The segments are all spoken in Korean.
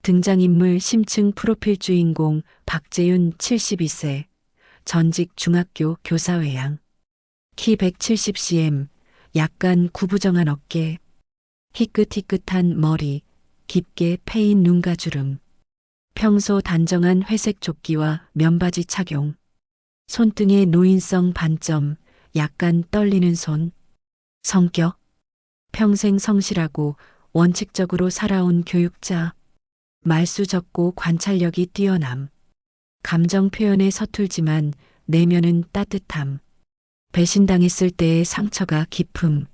등장인물 심층 프로필 주인공 박재윤 72세, 전직 중학교 교사회양, 키 170cm, 약간 구부정한 어깨, 희끗희끗한 머리, 깊게 패인 눈가주름, 평소 단정한 회색 조끼와 면바지 착용, 손등의 노인성 반점, 약간 떨리는 손, 성격, 평생 성실하고 원칙적으로 살아온 교육자, 말수 적고 관찰력이 뛰어남, 감정 표현에 서툴지만 내면은 따뜻함, 배신당했을 때의 상처가 깊음,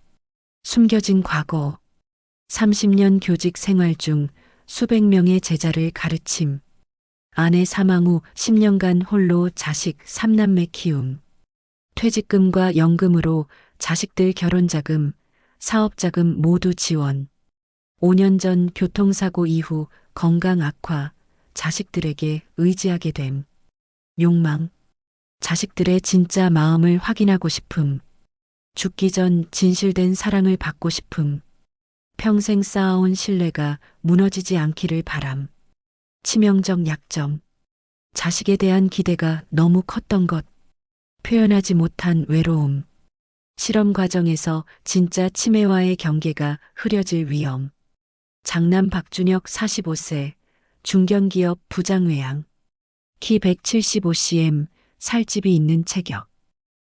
숨겨진 과거, 30년 교직 생활 중 수백 명의 제자를 가르침, 아내 사망 후 10년간 홀로 자식 3남매 키움, 퇴직금과 연금으로 자식들 결혼자금, 사업자금 모두 지원, 5년 전 교통사고 이후 건강 악화, 자식들에게 의지하게 됨, 욕망, 자식들의 진짜 마음을 확인하고 싶음, 죽기 전 진실된 사랑을 받고 싶음, 평생 쌓아온 신뢰가 무너지지 않기를 바람, 치명적 약점, 자식에 대한 기대가 너무 컸던 것, 표현하지 못한 외로움, 실험 과정에서 진짜 치매와의 경계가 흐려질 위험, 장남 박준혁 45세, 중견기업 부장외양, 키 175cm, 살집이 있는 체격,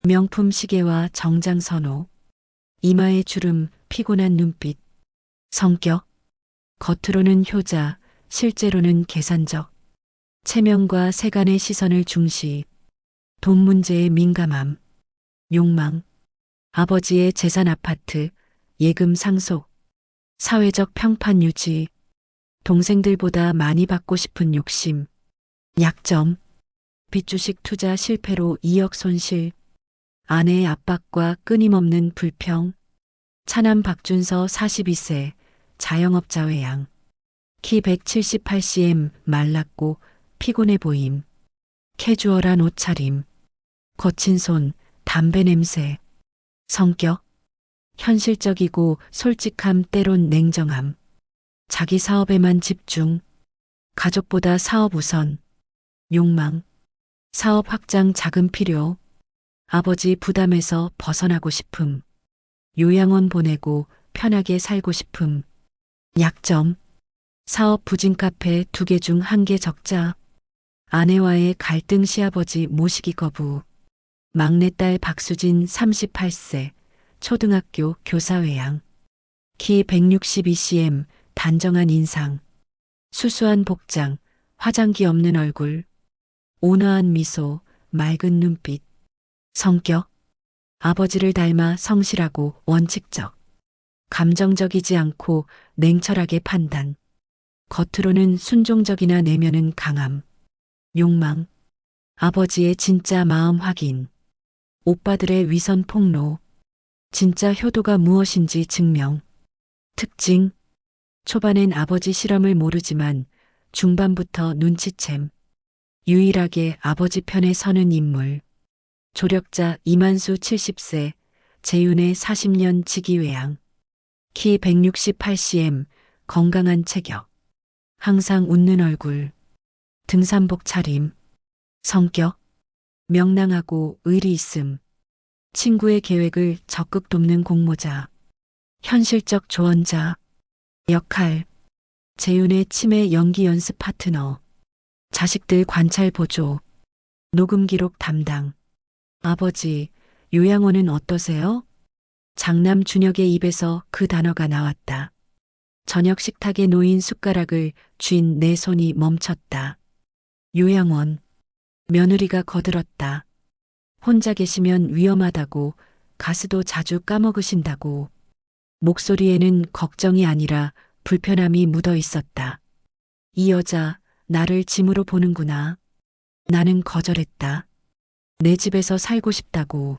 명품 시계와 정장 선호, 이마의 주름, 피곤한 눈빛, 성격, 겉으로는 효자, 실제로는 계산적, 체면과 세간의 시선을 중시, 돈 문제에 민감함, 욕망, 아버지의 재산 아파트, 예금 상속, 사회적 평판 유지, 동생들보다 많이 받고 싶은 욕심, 약점, 빚주식 투자 실패로 2억 손실, 아내의 압박과 끊임없는 불평, 차남 박준서 42세, 자영업자 외양, 키 178cm, 말랐고 피곤해 보임, 캐주얼한 옷차림, 거친 손, 담배 냄새, 성격, 현실적이고 솔직함 때론 냉정함, 자기 사업에만 집중, 가족보다 사업 우선, 욕망, 사업 확장 자금 필요, 아버지 부담에서 벗어나고 싶음, 요양원 보내고 편하게 살고 싶음, 약점, 사업 부진 카페 2개 중 1개 적자, 아내와의 갈등 시아버지 모시기 거부, 막내딸 박수진 38세, 초등학교 교사외양, 키 162cm, 단정한 인상, 수수한 복장, 화장기 없는 얼굴, 온화한 미소, 맑은 눈빛, 성격, 아버지를 닮아 성실하고 원칙적, 감정적이지 않고 냉철하게 판단, 겉으로는 순종적이나 내면은 강함, 욕망, 아버지의 진짜 마음 확인, 오빠들의 위선 폭로, 진짜 효도가 무엇인지 증명, 특징, 초반엔 아버지 실험을 모르지만 중반부터 눈치챔, 유일하게 아버지 편에 서는 인물, 조력자 이만수 70세, 재윤의 40년 지기외양, 키 168cm, 건강한 체격, 항상 웃는 얼굴, 등산복 차림, 성격, 명랑하고 의리 있음, 친구의 계획을 적극 돕는 공모자, 현실적 조언자, 역할, 재윤의 치매 연기 연습 파트너, 자식들 관찰 보조, 녹음 기록 담당, 아버지, 요양원은 어떠세요? 장남 준혁의 입에서 그 단어가 나왔다. 저녁 식탁에 놓인 숟가락을 쥔 내 손이 멈췄다. 요양원, 며느리가 거들었다. 혼자 계시면 위험하다고, 가스도 자주 까먹으신다고. 목소리에는 걱정이 아니라 불편함이 묻어 있었다. 이 여자, 나를 짐으로 보는구나. 나는 거절했다. 내 집에서 살고 싶다고.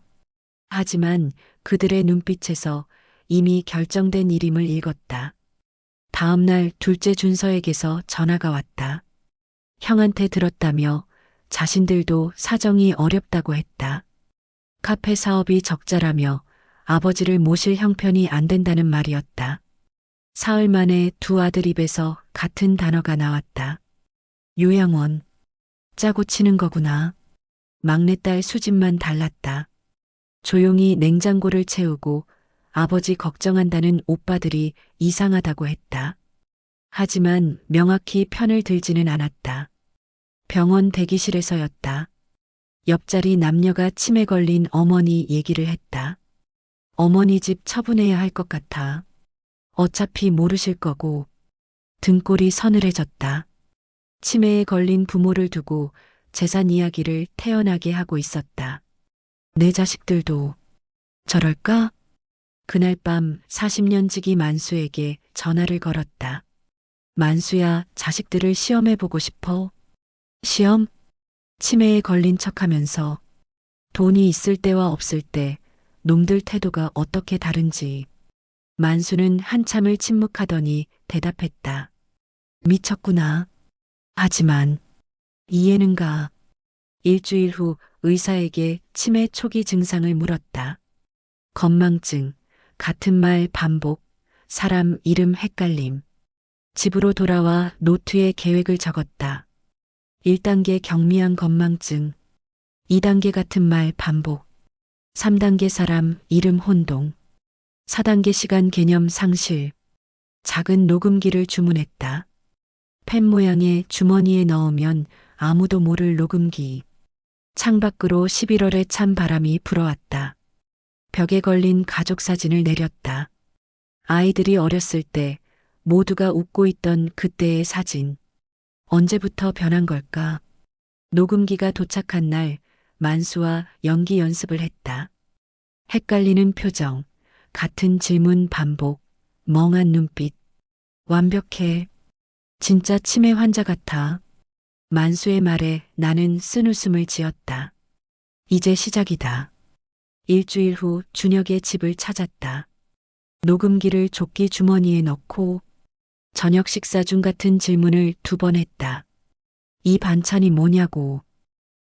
하지만 그들의 눈빛에서 이미 결정된 일임을 읽었다. 다음 날 둘째 준서에게서 전화가 왔다. 형한테 들었다며 자신들도 사정이 어렵다고 했다. 카페 사업이 적자라며 아버지를 모실 형편이 안 된다는 말이었다. 사흘 만에 두 아들 입에서 같은 단어가 나왔다. 요양원. 짜고 치는 거구나. 막내딸 수집만 달랐다. 조용히 냉장고를 채우고 아버지 걱정한다는 오빠들이 이상하다고 했다. 하지만 명확히 편을 들지는 않았다. 병원 대기실에서였다. 옆자리 남녀가 치매 걸린 어머니 얘기를 했다. 어머니 집 처분해야 할 것 같아. 어차피 모르실 거고. 등골이 서늘해졌다. 치매에 걸린 부모를 두고 재산 이야기를 태연하게 하고 있었다. 내 자식들도 저럴까? 그날 밤 40년 지기 만수에게 전화를 걸었다. 만수야, 자식들을 시험해보고 싶어? 시험? 치매에 걸린 척하면서 돈이 있을 때와 없을 때 놈들 태도가 어떻게 다른지. 만수는 한참을 침묵하더니 대답했다. 미쳤구나. 하지만 이해는 가. 일주일 후 의사에게 치매 초기 증상을 물었다. 건망증, 같은 말 반복, 사람 이름 헷갈림. 집으로 돌아와 노트에 계획을 적었다. 1단계 경미한 건망증, 2단계 같은 말 반복, 3단계 사람 이름 혼동, 4단계 시간 개념 상실. 작은 녹음기를 주문했다. 펜 모양의 주머니에 넣으면 아무도 모를 녹음기. 창밖으로 11월의 찬 바람이 불어왔다. 벽에 걸린 가족 사진을 내렸다. 아이들이 어렸을 때 모두가 웃고 있던 그때의 사진. 언제부터 변한 걸까? 녹음기가 도착한 날 만수와 연기 연습을 했다. 헷갈리는 표정, 같은 질문 반복, 멍한 눈빛. 완벽해. 진짜 치매 환자 같아. 만수의 말에 나는 쓴웃음을 지었다. 이제 시작이다. 일주일 후 준혁의 집을 찾았다. 녹음기를 조끼 주머니에 넣고 저녁 식사 중 같은 질문을 2번 했다. 이 반찬이 뭐냐고.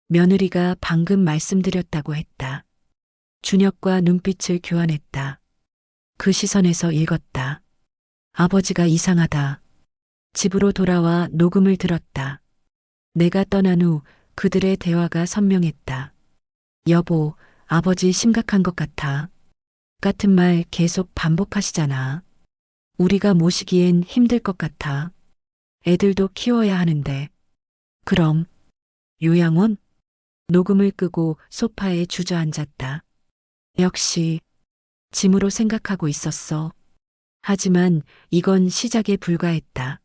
며느리가 방금 말씀드렸다고 했다. 준혁과 눈빛을 교환했다. 그 시선에서 읽었다. 아버지가 이상하다. 집으로 돌아와 녹음을 들었다. 내가 떠난 후 그들의 대화가 선명했다. 여보, 아버지 심각한 것 같아. 같은 말 계속 반복하시잖아. 우리가 모시기엔 힘들 것 같아. 애들도 키워야 하는데. 그럼 요양원? 녹음을 끄고 소파에 주저앉았다. 역시 짐으로 생각하고 있었어. 하지만 이건 시작에 불과했다.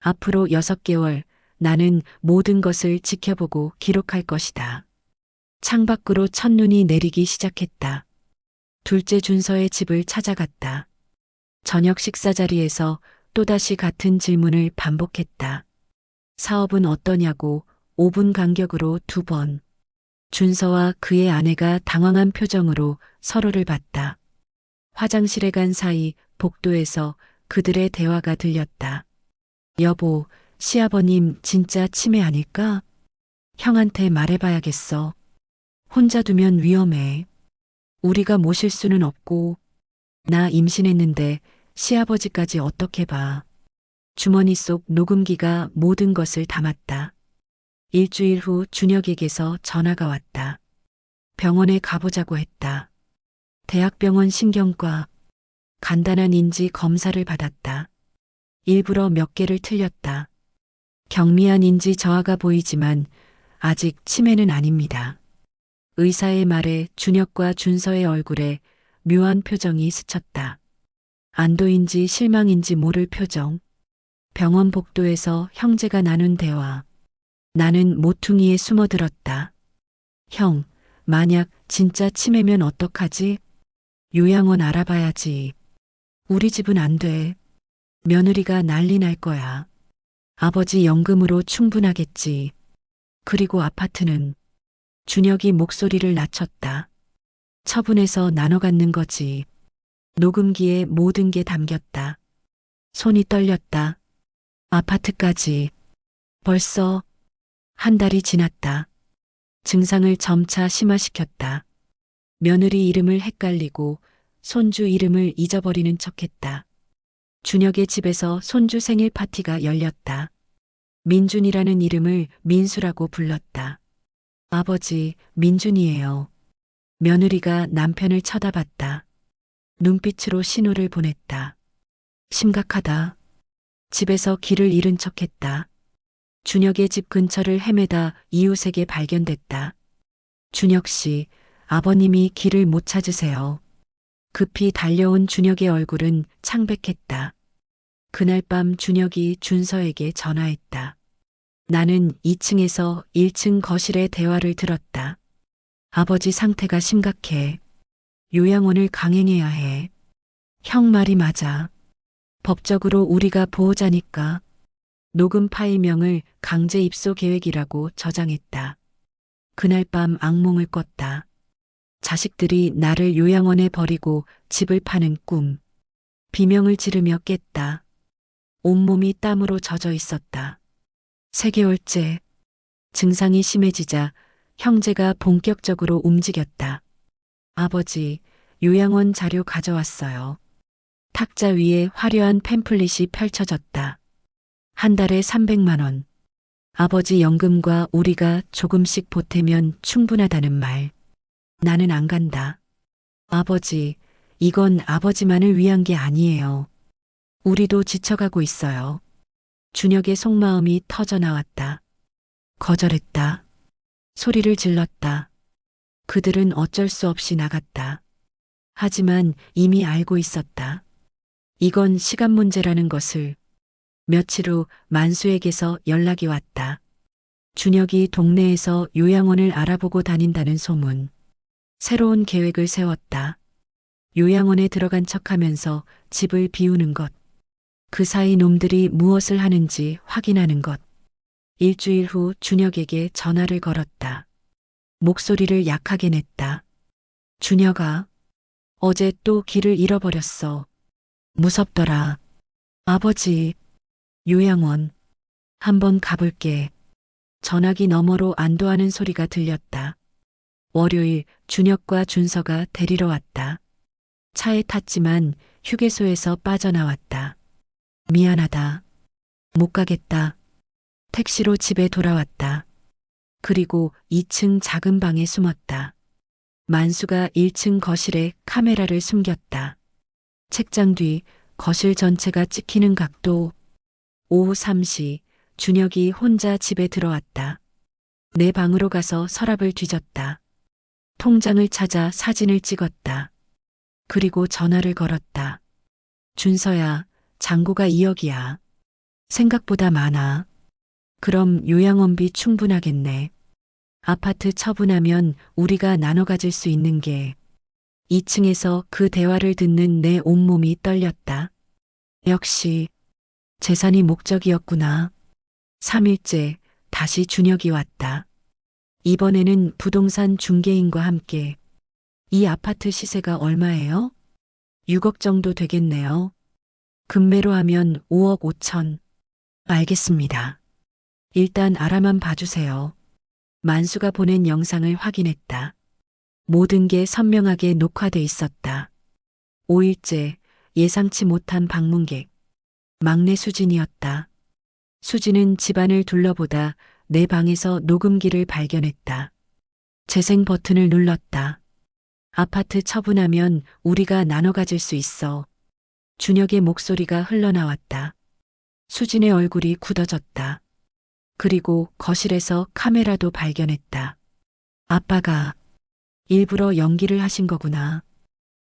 앞으로 6개월 나는 모든 것을 지켜보고 기록할 것이다. 창밖으로 첫눈이 내리기 시작했다. 둘째 준서의 집을 찾아갔다. 저녁 식사 자리에서 또다시 같은 질문을 반복했다. 사업은 어떠냐고 5분 간격으로 2번. 준서와 그의 아내가 당황한 표정으로 서로를 봤다. 화장실에 간 사이 복도에서 그들의 대화가 들렸다. 여보, 시아버님 진짜 치매 아닐까? 형한테 말해봐야겠어. 혼자 두면 위험해. 우리가 모실 수는 없고. 나 임신했는데 시아버지까지 어떻게 봐. 주머니 속 녹음기가 모든 것을 담았다. 일주일 후 준혁에게서 전화가 왔다. 병원에 가보자고 했다. 대학병원 신경과. 간단한 인지 검사를 받았다. 일부러 몇 개를 틀렸다. 경미한 인지 저하가 보이지만 아직 치매는 아닙니다. 의사의 말에 준혁과 준서의 얼굴에 묘한 표정이 스쳤다. 안도인지 실망인지 모를 표정. 병원 복도에서 형제가 나눈 대화. 나는 모퉁이에 숨어들었다. 형, 만약 진짜 치매면 어떡하지? 요양원 알아봐야지. 우리 집은 안 돼. 며느리가 난리 날 거야. 아버지 연금으로 충분하겠지. 그리고 아파트는. 준혁이 목소리를 낮췄다. 처분해서 나눠 갖는 거지. 녹음기에 모든 게 담겼다. 손이 떨렸다. 아파트까지. 벌써 한 달이 지났다. 증상을 점차 심화시켰다. 며느리 이름을 헷갈리고 손주 이름을 잊어버리는 척했다. 준혁의 집에서 손주 생일 파티가 열렸다. 민준이라는 이름을 민수라고 불렀다. 아버지, 민준이에요. 며느리가 남편을 쳐다봤다. 눈빛으로 신호를 보냈다. 심각하다. 집에서 길을 잃은 척했다. 준혁의 집 근처를 헤매다 이웃에게 발견됐다. 준혁 씨, 아버님이 길을 못 찾으세요. 급히 달려온 준혁의 얼굴은 창백했다. 그날 밤 준혁이 준서에게 전화했다. 나는 2층에서 1층 거실의 대화를 들었다. 아버지 상태가 심각해. 요양원을 강행해야 해. 형 말이 맞아. 법적으로 우리가 보호자니까. 녹음 파일명을 강제 입소 계획이라고 저장했다. 그날 밤 악몽을 꿨다. 자식들이 나를 요양원에 버리고 집을 파는 꿈. 비명을 지르며 깼다. 온몸이 땀으로 젖어 있었다. 3개월째. 증상이 심해지자 형제가 본격적으로 움직였다. 아버지, 요양원 자료 가져왔어요. 탁자 위에 화려한 팸플릿이 펼쳐졌다. 한 달에 300만 원. 아버지 연금과 우리가 조금씩 보태면 충분하다는 말. 나는 안 간다. 아버지, 이건 아버지만을 위한 게 아니에요. 우리도 지쳐가고 있어요. 준혁의 속마음이 터져 나왔다. 거절했다. 소리를 질렀다. 그들은 어쩔 수 없이 나갔다. 하지만 이미 알고 있었다. 이건 시간 문제라는 것을. 며칠 후 만수에게서 연락이 왔다. 준혁이 동네에서 요양원을 알아보고 다닌다는 소문. 새로운 계획을 세웠다. 요양원에 들어간 척하면서 집을 비우는 것. 그 사이 놈들이 무엇을 하는지 확인하는 것. 일주일 후 준혁에게 전화를 걸었다. 목소리를 약하게 냈다. 준혁아, 어제 또 길을 잃어버렸어. 무섭더라. 아버지, 요양원. 한번 가볼게. 전화기 너머로 안도하는 소리가 들렸다. 월요일 준혁과 준서가 데리러 왔다. 차에 탔지만 휴게소에서 빠져나왔다. 미안하다. 못 가겠다. 택시로 집에 돌아왔다. 그리고 2층 작은 방에 숨었다. 만수가 1층 거실에 카메라를 숨겼다. 책장 뒤 거실 전체가 찍히는 각도. 오후 3시 준혁이 혼자 집에 들어왔다. 내 방으로 가서 서랍을 뒤졌다. 통장을 찾아 사진을 찍었다. 그리고 전화를 걸었다. 준서야, 잔고가 2억이야. 생각보다 많아. 그럼 요양원비 충분하겠네. 아파트 처분하면 우리가 나눠 가질 수 있는 게. 2층에서 그 대화를 듣는 내 온몸이 떨렸다. 역시 재산이 목적이었구나. 3일째 다시 준혁이 왔다. 이번에는 부동산 중개인과 함께. 이 아파트 시세가 얼마예요? 6억 정도 되겠네요. 금매로 하면 5억 5천. 알겠습니다. 일단 알아만 봐주세요. 만수가 보낸 영상을 확인했다. 모든 게 선명하게 녹화돼 있었다. 5일째 예상치 못한 방문객. 막내 수진이었다. 수진은 집안을 둘러보다 내 방에서 녹음기를 발견했다. 재생 버튼을 눌렀다. 아파트 처분하면 우리가 나눠 가질 수 있어. 준혁의 목소리가 흘러나왔다. 수진의 얼굴이 굳어졌다. 그리고 거실에서 카메라도 발견했다. 아빠가 일부러 연기를 하신 거구나.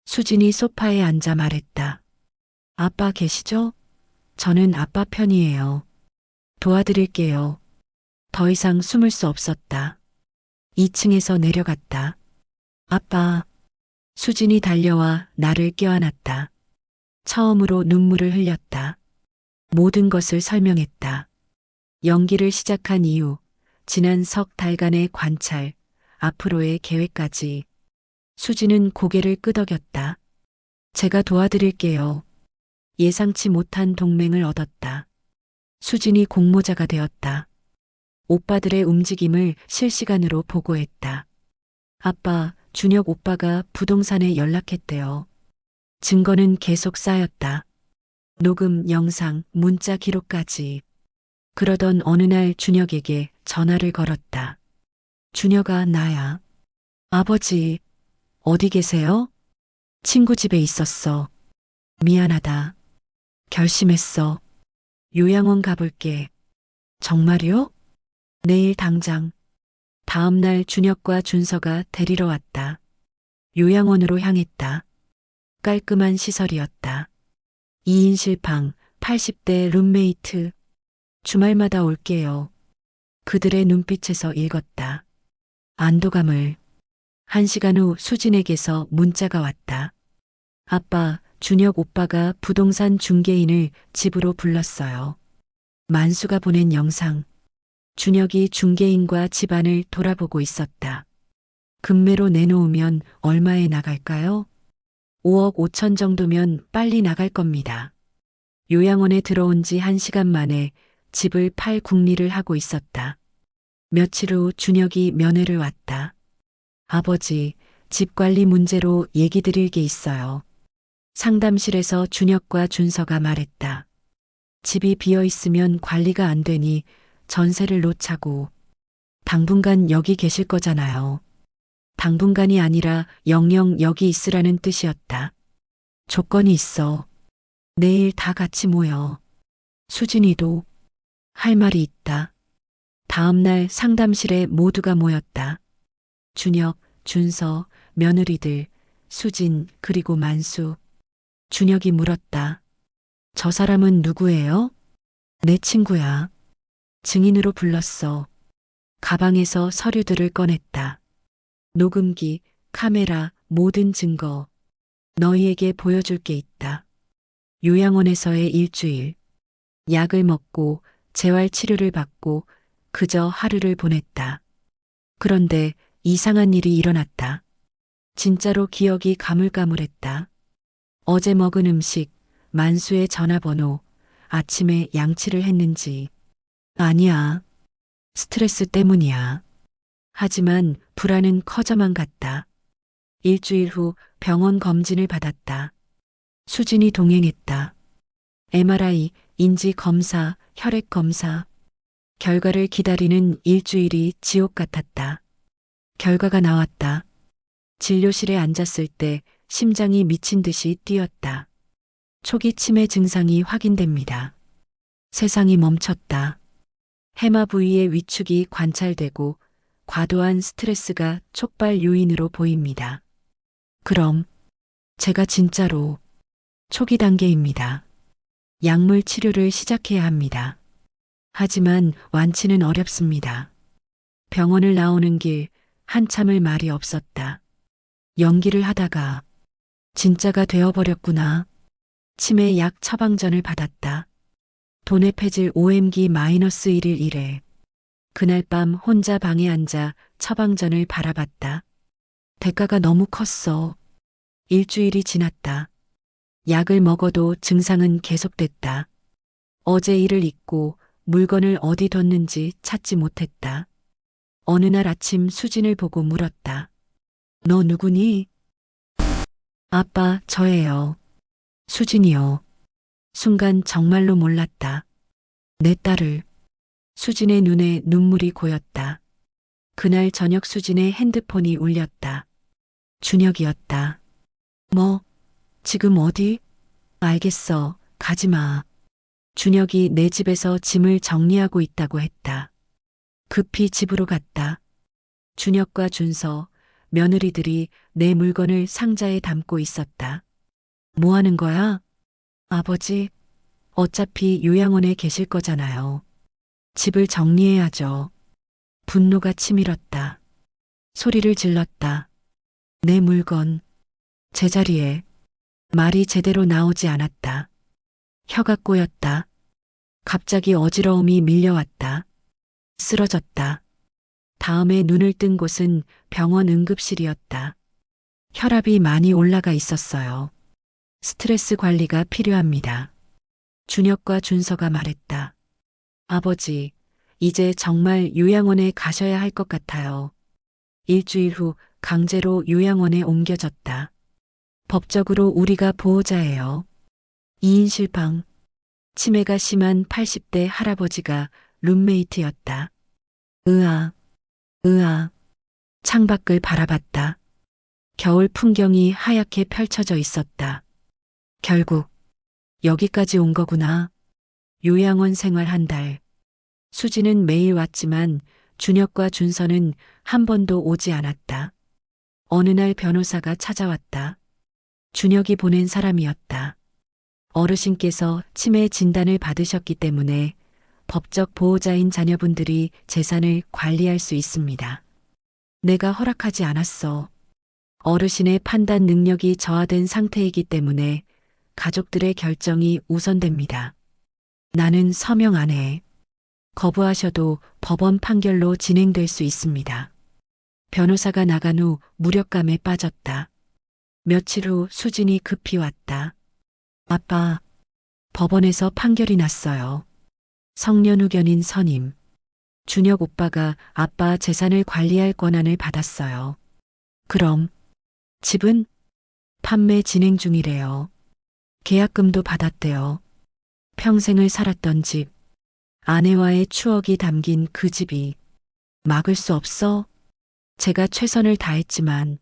수진이 소파에 앉아 말했다. 아빠 계시죠? 저는 아빠 편이에요. 도와드릴게요. 더 이상 숨을 수 없었다. 2층에서 내려갔다. 아빠. 수진이 달려와 나를 껴안았다. 처음으로 눈물을 흘렸다. 모든 것을 설명했다. 연기를 시작한 이유, 지난 석 달간의 관찰, 앞으로의 계획까지. 수진은 고개를 끄덕였다. 제가 도와드릴게요. 예상치 못한 동맹을 얻었다. 수진이 공모자가 되었다. 오빠들의 움직임을 실시간으로 보고했다. 아빠, 준혁 오빠가 부동산에 연락했대요. 증거는 계속 쌓였다. 녹음, 영상, 문자 기록까지. 그러던 어느 날 준혁에게 전화를 걸었다. 준혁아, 나야. 아버지, 어디 계세요? 친구 집에 있었어. 미안하다. 결심했어. 요양원 가볼게. 정말요? 내일 당장. 다음 날 준혁과 준서가 데리러 왔다. 요양원으로 향했다. 깔끔한 시설이었다. 2인실 방, 80대 룸메이트. 주말마다 올게요. 그들의 눈빛에서 읽었다. 안도감을. 1시간 후 수진에게서 문자가 왔다. 아빠, 준혁 오빠가 부동산 중개인을 집으로 불렀어요. 만수가 보낸 영상. 준혁이 중개인과 집안을 돌아보고 있었다. 금매로 내놓으면 얼마에 나갈까요? 5억 5천 정도면 빨리 나갈 겁니다. 요양원에 들어온 지 1시간 만에 집을 팔 궁리를 하고 있었다. 며칠 후 준혁이 면회를 왔다. 아버지, 집 관리 문제로 얘기 드릴 게 있어요. 상담실에서 준혁과 준서가 말했다. 집이 비어 있으면 관리가 안 되니 전세를 놓자고. 당분간 여기 계실 거잖아요. 당분간이 아니라 영영 여기 있으라는 뜻이었다. 조건이 있어. 내일 다 같이 모여. 수진이도 할 말이 있다. 다음 날 상담실에 모두가 모였다. 준혁, 준서, 며느리들, 수진, 그리고 만수. 준혁이 물었다. 저 사람은 누구예요? 내 친구야. 증인으로 불렀어. 가방에서 서류들을 꺼냈다. 녹음기, 카메라, 모든 증거. 너희에게 보여줄 게 있다. 요양원에서의 일주일. 약을 먹고 재활 치료를 받고 그저 하루를 보냈다. 그런데 이상한 일이 일어났다. 진짜로 기억이 가물가물했다. 어제 먹은 음식, 만수의 전화번호, 아침에 양치를 했는지. 아니야. 스트레스 때문이야. 하지만 불안은 커져만 갔다. 일주일 후 병원 검진을 받았다. 수진이 동행했다. MRI, 인지 검사, 혈액 검사. 결과를 기다리는 일주일이 지옥 같았다. 결과가 나왔다. 진료실에 앉았을 때 심장이 미친 듯이 뛰었다. 초기 치매 증상이 확인됩니다. 세상이 멈췄다. 해마 부위의 위축이 관찰되고 과도한 스트레스가 촉발 요인으로 보입니다. 그럼 제가 진짜로 초기 단계입니다. 약물 치료를 시작해야 합니다. 하지만 완치는 어렵습니다. 병원을 나오는 길 한참을 말이 없었다. 연기를 하다가 진짜가 되어버렸구나. 치매 약 처방전을 받았다. 돈의 폐질 OM기-1일 일에 그날 밤 혼자 방에 앉아 처방전을 바라봤다. 대가가 너무 컸어. 일주일이 지났다. 약을 먹어도 증상은 계속됐다. 어제 일을 잊고 물건을 어디 뒀는지 찾지 못했다. 어느 날 아침 수진을 보고 물었다. 너 누구니? 아빠, 저예요. 수진이요. 순간 정말로 몰랐다. 내 딸을. 수진의 눈에 눈물이 고였다. 그날 저녁 수진의 핸드폰이 울렸다. 준혁이었다. 뭐, 지금 어디? 알겠어, 가지 마. 준혁이 내 집에서 짐을 정리하고 있다고 했다. 급히 집으로 갔다. 준혁과 준서, 며느리들이 내 물건을 상자에 담고 있었다. 뭐 하는 거야? 아버지, 어차피 요양원에 계실 거잖아요. 집을 정리해야죠. 분노가 치밀었다. 소리를 질렀다. 내 물건, 제자리에. 말이 제대로 나오지 않았다. 혀가 꼬였다. 갑자기 어지러움이 밀려왔다. 쓰러졌다. 다음에 눈을 뜬 곳은 병원 응급실이었다. 혈압이 많이 올라가 있었어요. 스트레스 관리가 필요합니다. 준혁과 준서가 말했다. 아버지, 이제 정말 요양원에 가셔야 할 것 같아요. 일주일 후 강제로 요양원에 옮겨졌다. 법적으로 우리가 보호자예요. 2인실 방, 치매가 심한 80대 할아버지가 룸메이트였다. 으아, 으아. 창밖을 바라봤다. 겨울 풍경이 하얗게 펼쳐져 있었다. 결국 여기까지 온 거구나. 요양원 생활 한 달. 수지는 매일 왔지만 준혁과 준서는 한 번도 오지 않았다. 어느 날 변호사가 찾아왔다. 준혁이 보낸 사람이었다. 어르신께서 치매 진단을 받으셨기 때문에 법적 보호자인 자녀분들이 재산을 관리할 수 있습니다. 내가 허락하지 않았어. 어르신의 판단 능력이 저하된 상태이기 때문에 가족들의 결정이 우선됩니다. 나는 서명 안 해. 거부하셔도 법원 판결로 진행될 수 있습니다. 변호사가 나간 후 무력감에 빠졌다. 며칠 후 수진이 급히 왔다. 아빠, 법원에서 판결이 났어요. 성년후견인 선임. 준혁 오빠가 아빠 재산을 관리할 권한을 받았어요. 그럼 집은 판매 진행 중이래요. 계약금도 받았대요. 평생을 살았던 집, 아내와의 추억이 담긴 그 집이 막을 수 없어? 제가 최선을 다했지만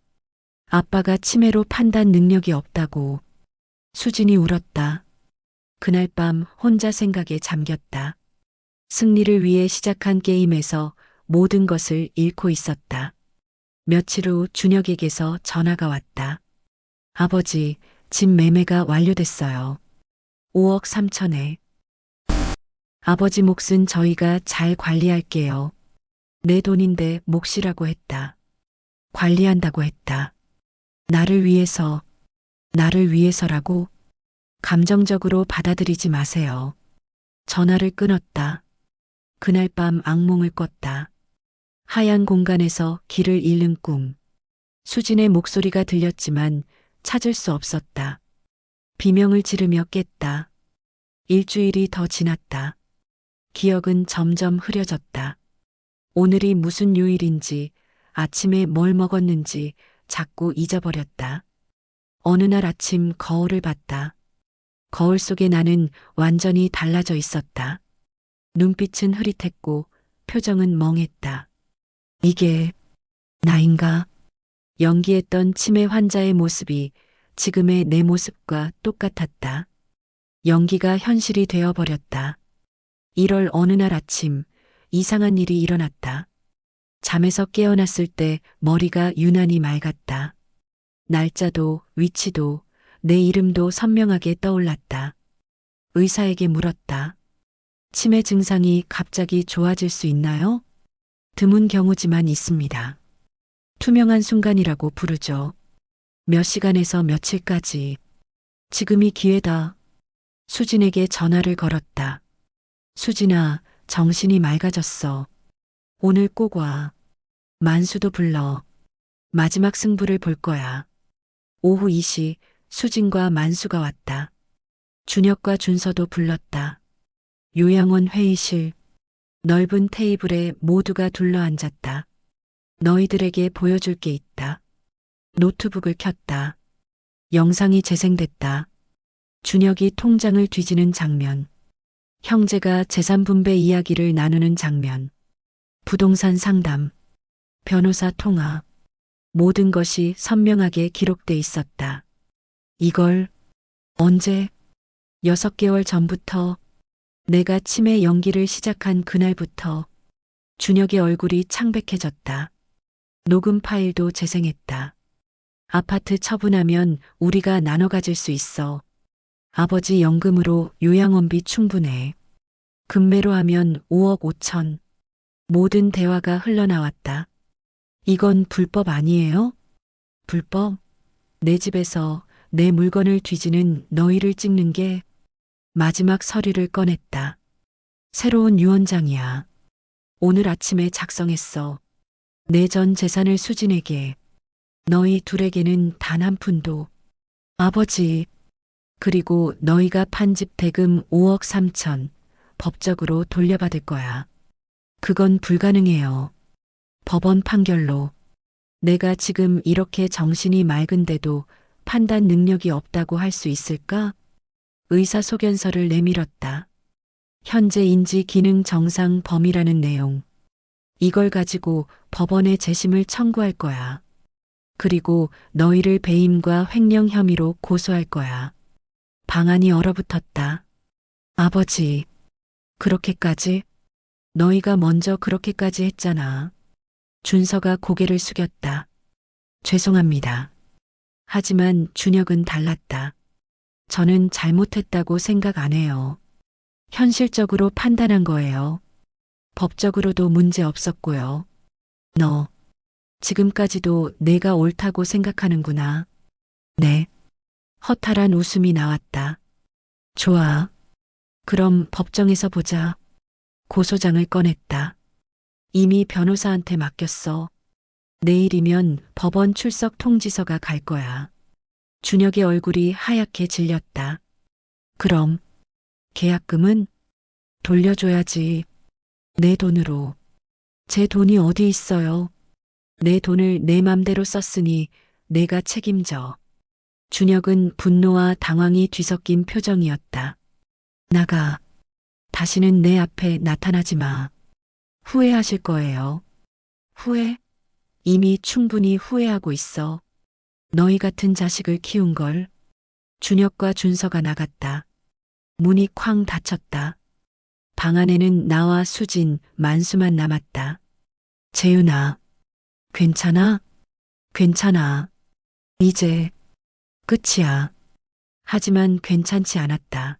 아빠가 치매로 판단 능력이 없다고. 수진이 울었다. 그날 밤 혼자 생각에 잠겼다. 승리를 위해 시작한 게임에서 모든 것을 잃고 있었다. 며칠 후 준혁에게서 전화가 왔다. 아버지, 집 매매가 완료됐어요. 5억 3천에. 아버지 몫은 저희가 잘 관리할게요. 내 돈인데 몫이라고 했다. 관리한다고 했다. 나를 위해서라고. 감정적으로 받아들이지 마세요. 전화를 끊었다. 그날 밤 악몽을 꿨다. 하얀 공간에서 길을 잃는 꿈. 수진의 목소리가 들렸지만 찾을 수 없었다. 비명을 지르며 깼다. 일주일이 더 지났다. 기억은 점점 흐려졌다. 오늘이 무슨 요일인지, 아침에 뭘 먹었는지 자꾸 잊어버렸다. 어느 날 아침 거울을 봤다. 거울 속에 나는 완전히 달라져 있었다. 눈빛은 흐릿했고 표정은 멍했다. 이게 나인가? 연기했던 치매 환자의 모습이 지금의 내 모습과 똑같았다. 연기가 현실이 되어버렸다. 1월 어느 날 아침 이상한 일이 일어났다. 잠에서 깨어났을 때 머리가 유난히 맑았다. 날짜도 위치도 내 이름도 선명하게 떠올랐다. 의사에게 물었다. 치매 증상이 갑자기 좋아질 수 있나요? 드문 경우지만 있습니다. 투명한 순간이라고 부르죠. 몇 시간에서 며칠까지. 지금이 기회다. 수진에게 전화를 걸었다. 수진아, 정신이 맑아졌어. 오늘 꼭 와. 만수도 불러. 마지막 승부를 볼 거야. 오후 2시 수진과 만수가 왔다. 준혁과 준서도 불렀다. 요양원 회의실. 넓은 테이블에 모두가 둘러앉았다. 너희들에게 보여줄 게 있다. 노트북을 켰다. 영상이 재생됐다. 준혁이 통장을 뒤지는 장면. 형제가 재산 분배 이야기를 나누는 장면. 부동산 상담. 변호사 통화. 모든 것이 선명하게 기록돼 있었다. 이걸 언제? 6개월 전부터, 내가 치매 연기를 시작한 그날부터 준혁의 얼굴이 창백해졌다. 녹음 파일도 재생했다. 아파트 처분하면 우리가 나눠 가질 수 있어. 아버지 연금으로 요양원비 충분해. 금매로 하면 5억 5천. 모든 대화가 흘러나왔다. 이건 불법 아니에요? 불법? 내 집에서 내 물건을 뒤지는 너희를 찍는 게. 마지막 서류를 꺼냈다. 새로운 유언장이야. 오늘 아침에 작성했어. 내 전 재산을 수진에게. 너희 둘에게는 단 한 푼도. 아버지. 그리고 너희가 판 집 대금 5억 3천 법적으로 돌려받을 거야. 그건 불가능해요. 법원 판결로. 내가 지금 이렇게 정신이 맑은데도 판단 능력이 없다고 할 수 있을까? 의사소견서를 내밀었다. 현재 인지 기능 정상 범이라는 내용. 이걸 가지고 법원에 재심을 청구할 거야. 그리고 너희를 배임과 횡령 혐의로 고소할 거야. 방안이 얼어붙었다. 아버지, 그렇게까지? 너희가 먼저 그렇게까지 했잖아. 준서가 고개를 숙였다. 죄송합니다. 하지만 준혁은 달랐다. 저는 잘못했다고 생각 안 해요. 현실적으로 판단한 거예요. 법적으로도 문제 없었고요. 너, 지금까지도 내가 옳다고 생각하는구나. 네. 허탈한 웃음이 나왔다. 좋아. 그럼 법정에서 보자. 고소장을 꺼냈다. 이미 변호사한테 맡겼어. 내일이면 법원 출석 통지서가 갈 거야. 준혁의 얼굴이 하얗게 질렸다. 그럼 계약금은 돌려줘야지. 내 돈으로. 제 돈이 어디 있어요? 내 돈을 내 맘대로 썼으니 내가 책임져. 준혁은 분노와 당황이 뒤섞인 표정이었다. 나가. 다시는 내 앞에 나타나지 마. 후회하실 거예요. 후회? 이미 충분히 후회하고 있어. 너희 같은 자식을 키운 걸. 준혁과 준서가 나갔다. 문이 쾅 닫혔다. 방 안에는 나와 수진, 만수만 남았다. 재윤아, 괜찮아? 괜찮아. 이제 끝이야. 하지만 괜찮지 않았다.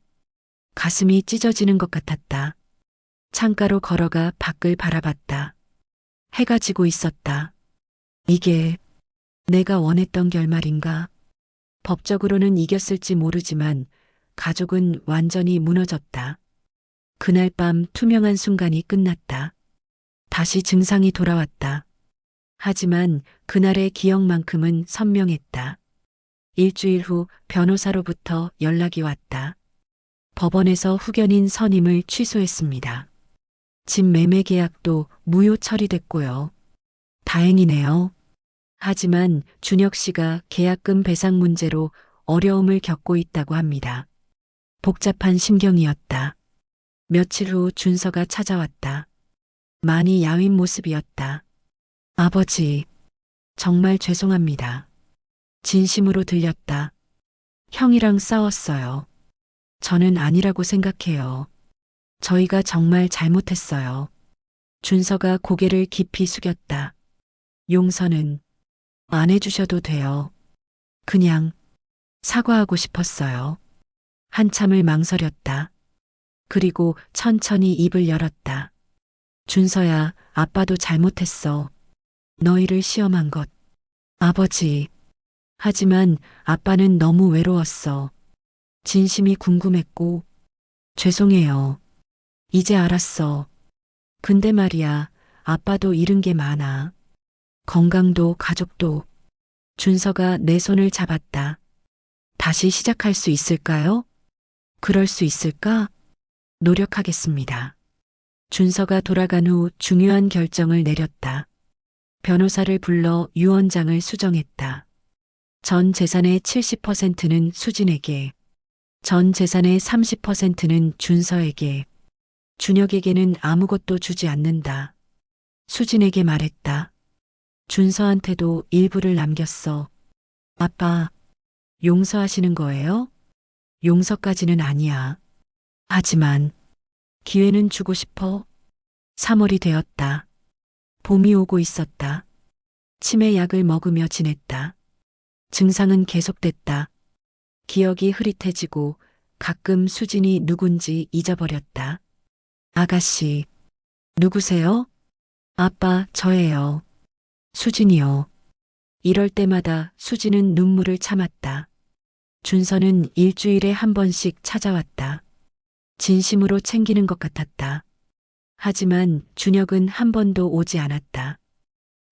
가슴이 찢어지는 것 같았다. 창가로 걸어가 밖을 바라봤다. 해가 지고 있었다. 이게 내가 원했던 결말인가? 법적으로는 이겼을지 모르지만 가족은 완전히 무너졌다. 그날 밤 투명한 순간이 끝났다. 다시 증상이 돌아왔다. 하지만 그날의 기억만큼은 선명했다. 일주일 후 변호사로부터 연락이 왔다. 법원에서 후견인 선임을 취소했습니다. 집 매매 계약도 무효 처리됐고요. 다행이네요. 하지만 준혁 씨가 계약금 배상 문제로 어려움을 겪고 있다고 합니다. 복잡한 심경이었다. 며칠 후 준서가 찾아왔다. 많이 야윈 모습이었다. 아버지, 정말 죄송합니다. 진심으로 들렸다. 형이랑 싸웠어요. 저는 아니라고 생각해요. 저희가 정말 잘못했어요. 준서가 고개를 깊이 숙였다. 용서는 안 해주셔도 돼요. 그냥 사과하고 싶었어요. 한참을 망설였다. 그리고 천천히 입을 열었다. 준서야, 아빠도 잘못했어. 너희를 시험한 것. 아버지. 하지만 아빠는 너무 외로웠어. 진심이 궁금했고. 죄송해요. 이제 알았어. 근데 말이야, 아빠도 잃은 게 많아. 건강도 가족도. 준서가 내 손을 잡았다. 다시 시작할 수 있을까요? 그럴 수 있을까? 노력하겠습니다. 준서가 돌아간 후 중요한 결정을 내렸다. 변호사를 불러 유언장을 수정했다. 전 재산의 70%는 수진에게, 전 재산의 30%는 준서에게, 준혁에게는 아무것도 주지 않는다. 수진에게 말했다. 준서한테도 일부를 남겼어. 아빠, 용서하시는 거예요? 용서까지는 아니야. 하지만 기회는 주고 싶어. 3월이 되었다. 봄이 오고 있었다. 치매 약을 먹으며 지냈다. 증상은 계속됐다. 기억이 흐릿해지고 가끔 수진이 누군지 잊어버렸다. 아가씨, 누구세요? 아빠, 저예요. 수진이요. 이럴 때마다 수진은 눈물을 참았다. 준서는 일주일에 한 번씩 찾아왔다. 진심으로 챙기는 것 같았다. 하지만 준혁은 한 번도 오지 않았다.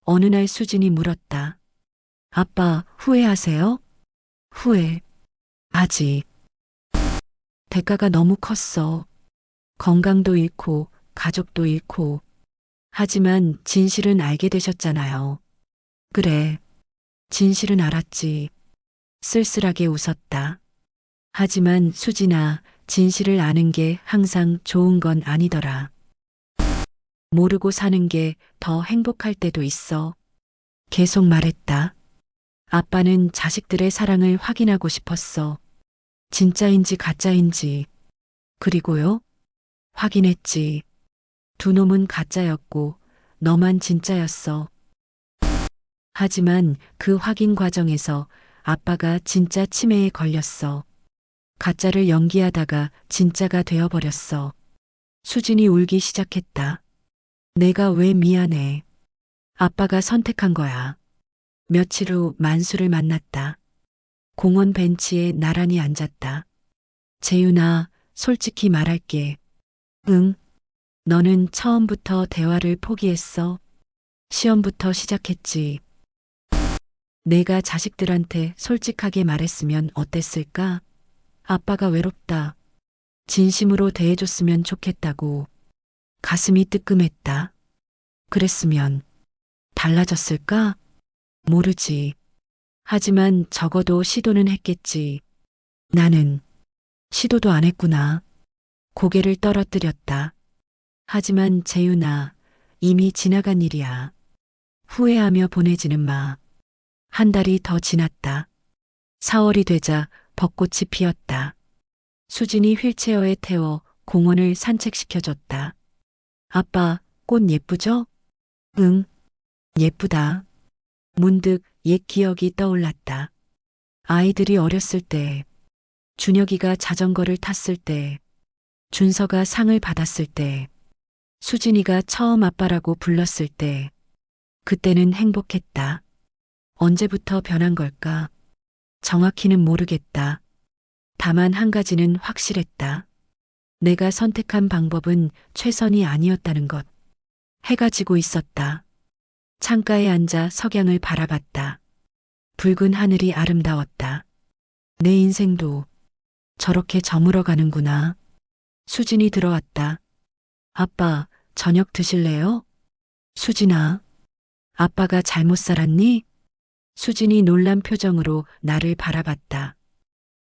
어느 날 수진이 물었다. 아빠, 후회하세요? 후회. 아직. 대가가 너무 컸어. 건강도 잃고, 가족도 잃고. 하지만 진실은 알게 되셨잖아요. 그래. 진실은 알았지. 쓸쓸하게 웃었다. 하지만 수진아, 진실을 아는 게 항상 좋은 건 아니더라. 모르고 사는 게 더 행복할 때도 있어. 계속 말했다. 아빠는 자식들의 사랑을 확인하고 싶었어. 진짜인지 가짜인지. 그리고요? 확인했지. 두 놈은 가짜였고 너만 진짜였어. 하지만 그 확인 과정에서 아빠가 진짜 치매에 걸렸어. 가짜를 연기하다가 진짜가 되어버렸어. 수진이 울기 시작했다. 내가 왜 미안해. 아빠가 선택한 거야. 며칠 후 만수를 만났다. 공원 벤치에 나란히 앉았다. 재윤아, 솔직히 말할게. 응. 너는 처음부터 대화를 포기했어. 시험부터 시작했지. 내가 자식들한테 솔직하게 말했으면 어땠을까? 아빠가 외롭다. 진심으로 대해줬으면 좋겠다고. 가슴이 뜨끔했다. 그랬으면 달라졌을까? 모르지. 하지만 적어도 시도는 했겠지. 나는 시도도 안 했구나. 고개를 떨어뜨렸다. 하지만 재윤아, 이미 지나간 일이야. 후회하며 보내지는 마. 한 달이 더 지났다. 4월이 되자 벚꽃이 피었다. 수진이 휠체어에 태워 공원을 산책시켜줬다. 아빠, 꽃 예쁘죠? 응, 예쁘다. 문득 옛 기억이 떠올랐다. 아이들이 어렸을 때, 준혁이가 자전거를 탔을 때, 준서가 상을 받았을 때, 수진이가 처음 아빠라고 불렀을 때, 그때는 행복했다. 언제부터 변한 걸까? 정확히는 모르겠다. 다만 한 가지는 확실했다. 내가 선택한 방법은 최선이 아니었다는 것. 해가 지고 있었다. 창가에 앉아 석양을 바라봤다. 붉은 하늘이 아름다웠다. 내 인생도 저렇게 저물어 가는구나. 수진이 들어왔다. 아빠, 저녁 드실래요? 수진아, 아빠가 잘못 살았니? 수진이 놀란 표정으로 나를 바라봤다.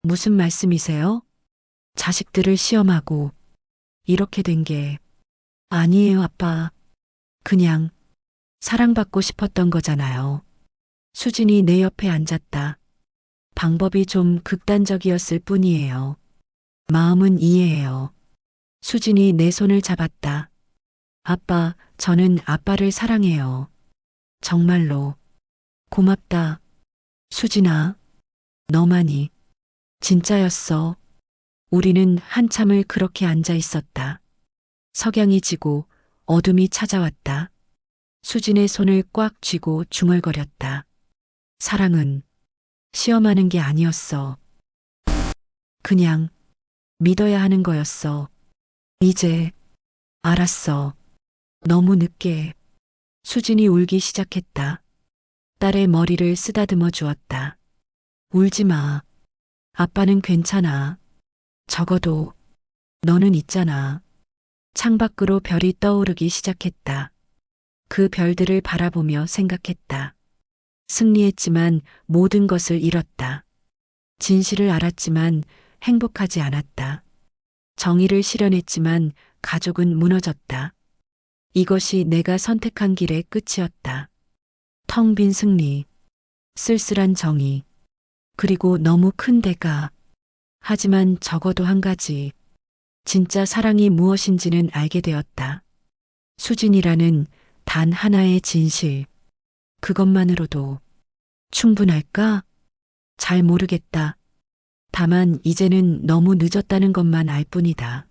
무슨 말씀이세요? 자식들을 시험하고 이렇게 된 게 아니에요, 아빠. 그냥 사랑받고 싶었던 거잖아요. 수진이 내 옆에 앉았다. 방법이 좀 극단적이었을 뿐이에요. 마음은 이해해요. 수진이 내 손을 잡았다. 아빠, 저는 아빠를 사랑해요. 정말로. 고맙다. 수진아, 너만이 진짜였어. 우리는 한참을 그렇게 앉아 있었다. 석양이 지고 어둠이 찾아왔다. 수진의 손을 꽉 쥐고 중얼거렸다. 사랑은 시험하는 게 아니었어. 그냥 믿어야 하는 거였어. 이제 알았어. 너무 늦게. 수진이 울기 시작했다. 딸의 머리를 쓰다듬어 주었다. 울지 마. 아빠는 괜찮아. 적어도 너는 있잖아. 창밖으로 별이 떠오르기 시작했다. 그 별들을 바라보며 생각했다. 승리했지만 모든 것을 잃었다. 진실을 알았지만 행복하지 않았다. 정의를 실현했지만 가족은 무너졌다. 이것이 내가 선택한 길의 끝이었다. 텅 빈 승리, 쓸쓸한 정의, 그리고 너무 큰 대가. 하지만 적어도 한 가지. 진짜 사랑이 무엇인지는 알게 되었다. 수진이라는 단 하나의 진실. 그것만으로도 충분할까? 잘 모르겠다. 다만 이제는 너무 늦었다는 것만 알 뿐이다.